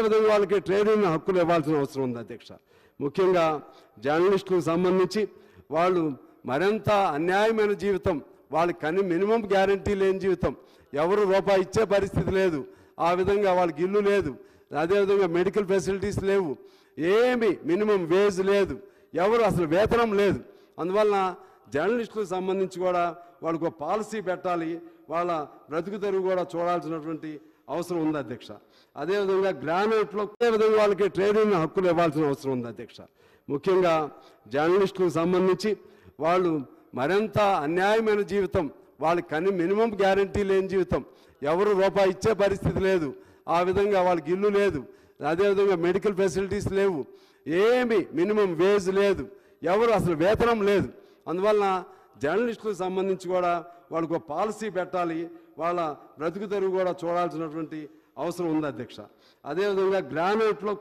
విధంగా వాళ్ళకి trade union హక్కులు ఇవ్వాల్సిన అవసరం ఉంది అధ్యక్ష. ముఖ్యంగా జర్నలిస్టులకు సంబంధించి వాళ్ళు మరింత అన్యాయమైన జీవితం, వాళ్ళకి మినిమం గ్యారంటీ లేని జీవితం, ఎవరు రూపాయి ఇచ్చే పరిస్థితి లేదు, ఆ విధంగా వాళ్ళకి ఇల్లు లేదు, అదేవిధంగా మెడికల్ ఫెసిలిటీస్ లేవు, ఏమి మినిమం వేజ్ లేదు, ఎవరు అసలు వేతనం లేదు. అందువలన జర్నలిస్టులకు సంబంధించి కూడా వాళ్ళకు పాలసీ పెట్టాలి, వాళ్ళ బ్రతుకు తెరువు కూడా చూడాల్సినటువంటి అవసరం ఉంది అధ్యక్ష. అదేవిధంగా గ్రానైట్లో విధంగా వాళ్ళకి ట్రేడ్ యూనియన్ హక్కులు ఇవ్వాల్సిన అవసరం ఉంది అధ్యక్ష. ముఖ్యంగా జర్నలిస్టులకు సంబంధించి వాళ్ళు మరింత అన్యాయమైన జీవితం, వాళ్ళకి మినిమం గ్యారంటీ లేని జీవితం, ఎవరు రూపాయి ఇచ్చే పరిస్థితి లేదు, ఆ విధంగా వాళ్ళకి ఇల్లు లేదు, అదేవిధంగా మెడికల్ ఫెసిలిటీస్ లేవు, ఏమి మినిమం వేజ్ లేదు, ఎవరు అసలు వేతనం లేదు. అందువలన జర్నలిస్టులకు సంబంధించి కూడా వాళ్ళకు పాలసీ పెట్టాలి, వాళ్ళ బ్రతుకు తెరువు కూడా చూడాల్సినటువంటి అవసరం ఉంది అధ్యక్ష. అదేవిధంగా గ్రానైట్లో